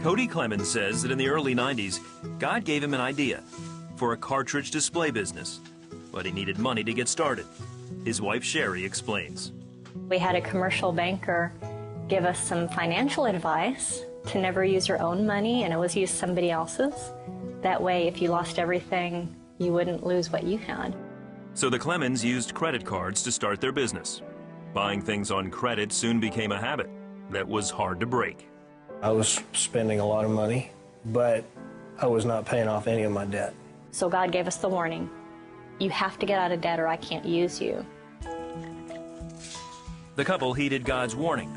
Cody Clemens says that in the early 90s, God gave him an idea for a cartridge display business, but he needed money to get started. His wife Sherry explains. We had a commercial banker give us some financial advice to never use your own money and always use somebody else's. That way, if you lost everything, you wouldn't lose what you had. So the Clemens used credit cards to start their business. Buying things on credit soon became a habit that was hard to break. I was spending a lot of money, but I was not paying off any of my debt. So God gave us the warning. You have to get out of debt or I can't use you. The couple heeded God's warning.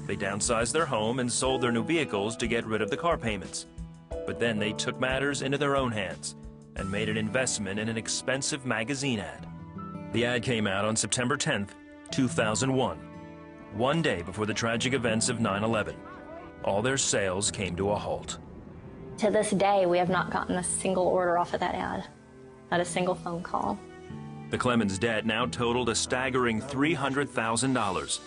They downsized their home and sold their new vehicles to get rid of the car payments. But then they took matters into their own hands and made an investment in an expensive magazine ad. The ad came out on September 10th, 2001, one day before the tragic events of 9/11. All their sales came to a halt. To this day, we have not gotten a single order off of that ad, not a single phone call. The Clemens debt now totaled a staggering $300,000.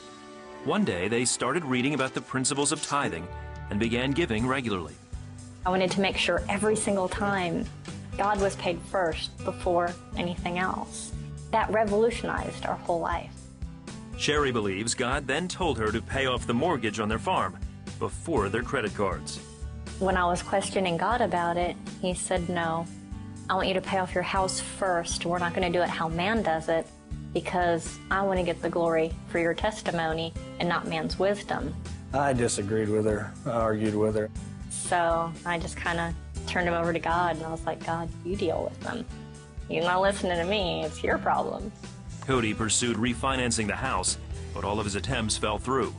One day, they started reading about the principles of tithing and began giving regularly. I wanted to make sure every single time God was paid first before anything else. That revolutionized our whole life. Sherry believes God then told her to pay off the mortgage on their farm before their credit cards. When I was questioning God about it, he said, no, I want you to pay off your house first. We're not going to do it how man does it because I want to get the glory for your testimony and not man's wisdom. I disagreed with her. I argued with her. So I just kind of turned him over to God, and I was like, God, you deal with them. You're not listening to me. It's your problem. Cody pursued refinancing the house, but all of his attempts fell through.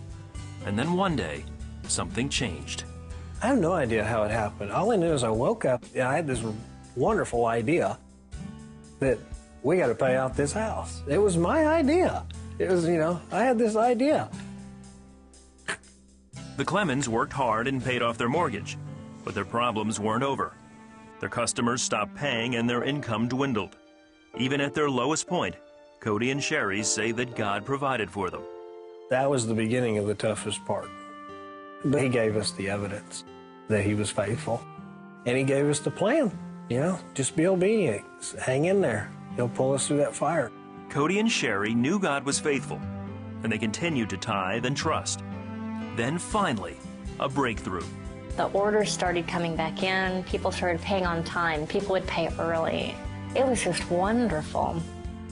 And then one day, something changed. I have no idea how it happened. All I knew is I woke up and I had this wonderful idea that we got to pay off this house. It was my idea. It was, I had this idea. The Clemens worked hard and paid off their mortgage, but their problems weren't over. Their customers stopped paying and their income dwindled. Even at their lowest point, Cody and Sherry say that God provided for them. That was the beginning of the toughest part. But he gave us the evidence that he was faithful. And he gave us the plan. Just be obedient. Hang in there. He'll pull us through that fire. Cody and Sherry knew God was faithful, and they continued to tithe and trust. Then finally, a breakthrough. The orders started coming back in. People started paying on time. People would pay early. It was just wonderful.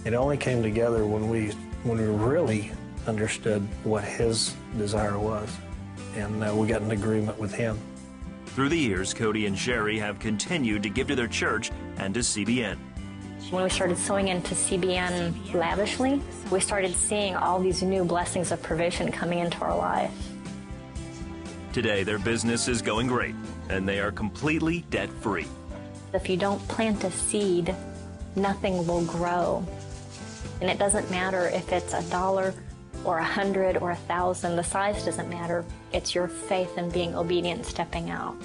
It only came together when we really understood what his desire was, and we got an agreement with him. Through the years, Cody and Sherry have continued to give to their church and to CBN. When we started sowing into CBN lavishly, we started seeing all these new blessings of provision coming into our life. Today, their business is going great, and they are completely debt-free. If you don't plant a seed, nothing will grow. And it doesn't matter if it's $1 or 100 or 1,000. The size doesn't matter. It's your faith in being obedient, stepping out.